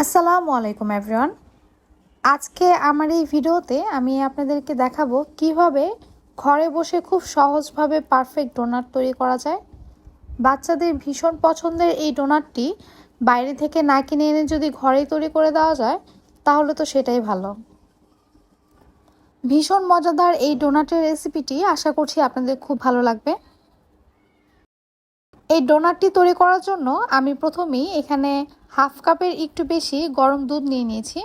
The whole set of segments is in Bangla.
আসসালামু আলাইকুম এভরিওয়ান। আজকে আমার এই ভিডিওতে আমি আপনাদেরকে দেখাবো কিভাবে ঘরে বসে খুব সহজভাবে পারফেক্ট ডোনাট তৈরি করা যায়। বাচ্চাদের ভীষণ পছন্দের এই ডোনাটটি বাইরে থেকে না কিনে এনে যদি ঘরেই তৈরি করে দেওয়া যায় তাহলে তো সেটাই ভালো। ভীষণ মজাদার এই ডোনাটের রেসিপিটি আশা করছি আপনাদের খুব ভালো লাগবে। এই ডোনাটটি তৈরি করার জন্য আমি প্রথমেই এখানে হাফ কাপের একটু বেশি গরম দুধ নিয়েছি।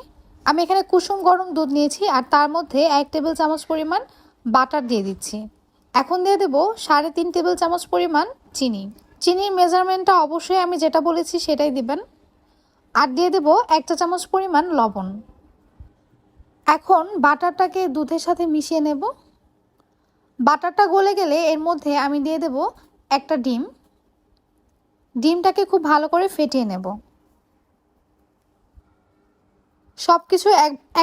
আমি এখানে কুসুম গরম দুধ নিয়েছি আর তার মধ্যে 1 টেবিল চামচ পরিমাণ বাটার দিয়ে দিচ্ছি। এখন দিয়ে দেব 3.5 টেবিল চামচ পরিমাণ চিনি। চিনির মেজারমেন্টটা অবশ্যই আমি যেটা বলেছি সেটাই দিবেন। আর দিয়ে দেব 1 চা চামচ পরিমাণ লবণ। এখন বাটারটাকে দুধের সাথে মিশিয়ে নেব। বাটারটা গলে গেলে এর মধ্যে আমি দিয়ে দেব একটা ডিম। ডিমটাকে খুব ভালো করে ফেটিয়ে নেব। সব কিছু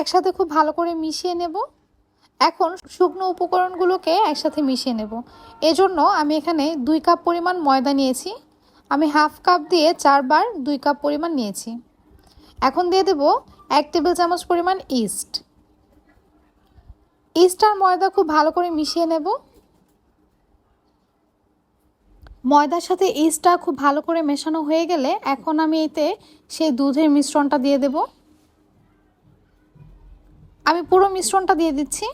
একসাথে খুব ভালো করে মিশিয়ে নেব। এখন শুকনো উপকরণগুলোকে একসাথে মিশিয়ে নেব। এজন্য আমি এখানে 2 কাপ পরিমাণ ময়দা নিয়েছি। আমি হাফ কাপ দিয়ে 4 বার 2 কাপ পরিমাণ নিয়েছি। এখন দিয়ে দেব 1 টেবিল চামচ পরিমাণ ইস্ট। ইস্ট আর ময়দা খুব ভালো করে মিশিয়ে নেব। ময়দার সাথে ইস্টটা খুব ভালো করে মেশানো হয়ে গেলে এখন আমি এতে সেই দুধের মিশ্রণটা দিয়ে দেব। আমি পুরো মিশ্রণটা দিয়ে দিচ্ছি।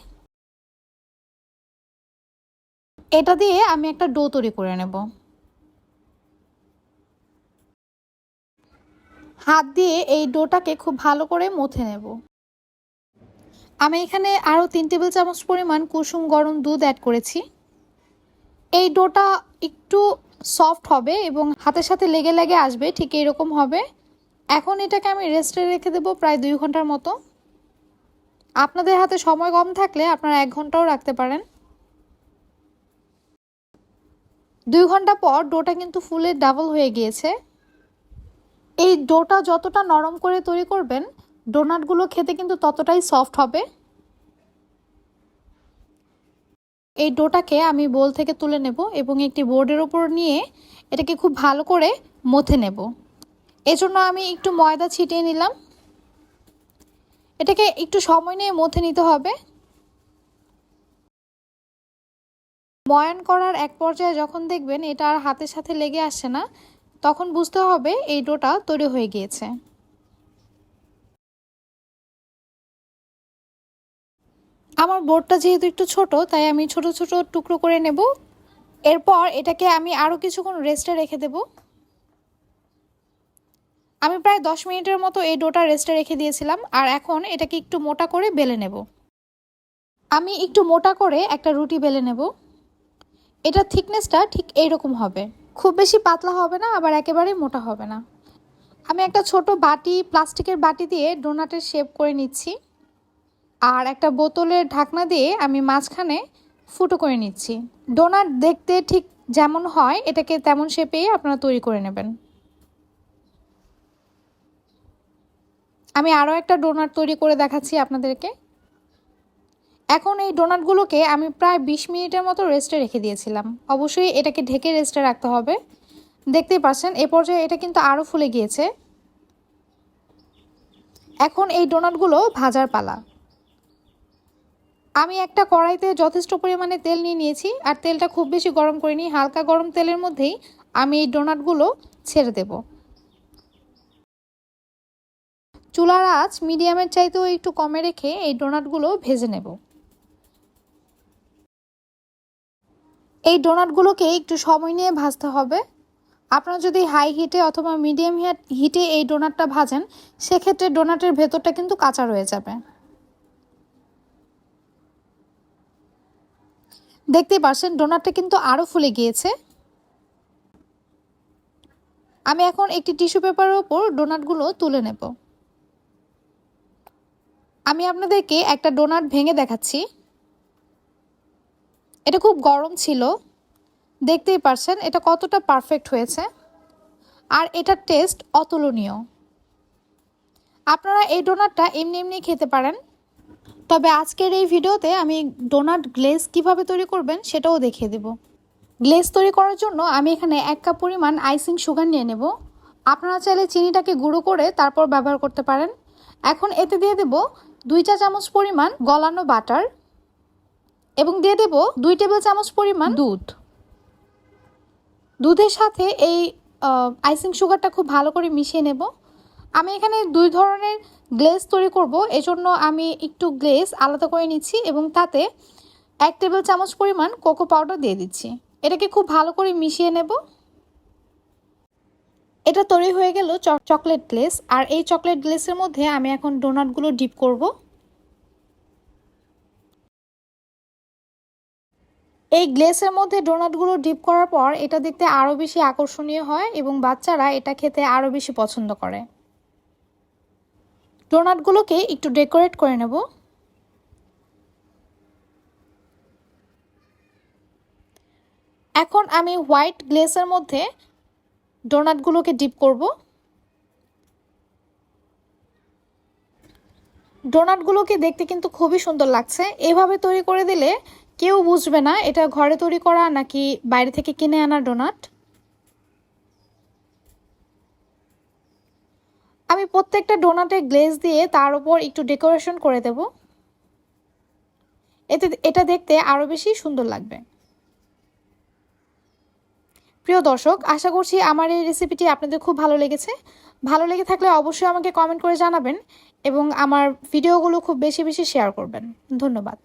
এটা দিয়ে আমি একটা ডো তৈরি করে নেব। হাত দিয়ে এই ডোটাকে খুব ভালো করে মথে নেব। আমি এখানে আরও 3 টেবিল চামচ পরিমাণ কুসুম গরম দুধ অ্যাড করেছি। এই ডোটা একটু সফট হবে এবং হাতের সাথে লেগে লেগে আসবে, ঠিক এরকম হবে। এখন এটাকে আমি রেস্টে রেখে দেব প্রায় 2 ঘন্টার মতো। আপনাদের হাতে সময় কম থাকলে আপনারা 1 ঘন্টাও রাখতে পারেন। 2 ঘন্টা পর ডোটা কিন্তু ফুলে ডাবল হয়ে গিয়েছে। এই ডোটা যতটা নরম করে তৈরি করবেন ডোনাটগুলো খেতে কিন্তু ততটাই সফট হবে। এই ডোটাকে আমি বোল থেকে তুলে নেব এবং একটি বোর্ডের উপর নিয়ে এটাকে খুব ভালো করে মথে নেব। এজন্য আমি একটু ময়দা ছিটিয়ে নিলাম। এটাকে একটু সময় নিয়ে মথে নিতে হবে। ময়ান করার এক পর্যায়ে যখন দেখবেন এটা আর হাতের সাথে লেগে আসছে না, তখন বুঝতে হবে এই ডোটা তৈরি হয়ে গিয়েছে। আমার বোর্ডটা যেহেতু একটু ছোট তাই আমি ছোট ছোট টুকরো করে নেব। এরপর এটাকে আমি আরও কিছুক্ষণ রেস্টে রেখে দেব। আমি প্রায় 10 মিনিটের মতো এই ডোটা রেস্টে রেখে দিয়েছিলাম আর এখন এটাকে একটু মোটা করে বেলে নেব। আমি একটু মোটা করে একটা রুটি বেলে নেব। এটার থিকনেসটা ঠিক এইরকম হবে, খুব বেশি পাতলা হবে না আবার একেবারে মোটা হবে না। আমি একটা ছোট বাটি, প্লাস্টিকের বাটি দিয়ে ডোনাটের শেপ করে নিচ্ছি আর একটা বোতলের ঢাকনা দিয়ে আমি মাঝখানে ফুটো করে নিচ্ছি। ডোনাট দেখতে ঠিক যেমন হয় এটাকে তেমন শেপেই আপনারা তৈরি করে নেবেন। আমি আরও একটা ডোনাট তৈরি করে দেখাচ্ছি আপনাদেরকে। এখন এই ডোনাটগুলোকে আমি প্রায় 20 মিনিটের মতো রেস্টে রেখে দিয়েছিলাম। অবশ্যই এটাকে ঢেকে রেস্টে রাখতে হবে। দেখতেই পাচ্ছেন এ পর্যায়ে এটা কিন্তু আরও ফুলে গিয়েছে। এখন এই ডোনাটগুলো ভাজার পালা। আমি একটা কড়াইতে যথেষ্ট পরিমাণে তেল নিয়ে নিয়েছি আর তেলটা খুব বেশি গরম করিনি, হালকা গরম তেলের মধ্যেই আমি এই ডোনাটগুলো ছেড়ে দেব। চুলার আঁচ মিডিয়ামের চাইতেও একটু কমে রেখে এই ডোনাটগুলো ভেজে নেব। এই ডোনাটগুলোকে একটু সময় নিয়ে ভাজতে হবে। আপনারা যদি হাই হিটে অথবা মিডিয়াম হিটে এই ডোনাটটা ভাজেন সেক্ষেত্রে ডোনাটের ভেতরটা কিন্তু কাঁচা রয়ে যাবে। দেখতেই পাচ্ছেন ডোনাটটা কিন্তু আরও ফুলে গিয়েছে। আমি এখন একটি টিস্যু পেপারের উপর ডোনাটগুলো তুলে নেব। আমি আপনাদেরকে একটা ডোনাট ভেঙে দেখাচ্ছি। এটা খুব গরম ছিল, দেখতেই পাচ্ছেন এটা কতটা পারফেক্ট হয়েছে আর এটার টেস্ট অতুলনীয়। আপনারা এই ডোনাটটা এমনি এমনি খেতে পারেন, তবে আজকের এই ভিডিওতে আমি ডোনাট গ্লেজ কিভাবে তৈরি করবেন সেটাও দেখিয়ে দেব। গ্লেজ তৈরি করার জন্য আমি এখানে 1 কাপ পরিমাণ আইসিং সুগার নিয়ে নেব আপনারা চাইলে চিনিটাকে গুঁড়ো করে তারপর ব্যবহার করতে পারেন। এখন এতে দিয়ে দেব 2 চা চামচ পরিমাণ গলানো বাটার এবং দিয়ে দেব 2 টেবিল চামচ পরিমাণ দুধ। দুধের সাথে এই আইসিং সুগারটা খুব ভালো করে মিশিয়ে নেব। আমি এখানে 2 ধরনের গ্লেজ তৈরি করব, এজন্য আমি একটু গ্লেজ আলাদা করে নিচ্ছি এবং তাতে 1 টেবিল চামচ পরিমাণ কোকো পাউডার দিয়ে দিচ্ছি। এটাকে খুব ভালো করে মিশিয়ে নেব। এটা তৈরি হয়ে গেল চকলেট গ্লেজ। আর এই চকলেট গ্লেজের মধ্যে আমি এখন ডোনাটগুলো ডিপ করব। এই গ্লেসের মধ্যে ডোনাটগুলো ডিপ করার পর এটা দেখতে আরও বেশি আকর্ষণীয় হয় এবং বাচ্চারা এটা খেতে আরও বেশি পছন্দ করে। ডোনাটগুলোকে একটু ডেকোরেট করে নেব। এখন আমি হোয়াইট গ্লেসের মধ্যে ডোনাটগুলোকে ডিপ করব। ডোনাটগুলোকে দেখতে কিন্তু খুবই সুন্দর লাগছে। এভাবে তৈরি করে দিলে কেউ বুঝবে না এটা ঘরে তৈরি করা নাকি বাইরে থেকে কিনে আনা ডোনাট। আমি প্রত্যেকটা ডোনাটে গ্লেজ দিয়ে তার উপর একটু ডেকোরেশন করে দেব। এটা দেখতে আরও বেশি সুন্দর লাগবে। প্রিয় দর্শক, আশা করছি আমার এই রেসিপিটি আপনাদের খুব ভালো লেগেছে। ভালো লেগে থাকলে অবশ্যই আমাকে কমেন্ট করে জানাবেন এবং আমার ভিডিওগুলো খুব বেশি বেশি শেয়ার করবেন। ধন্যবাদ।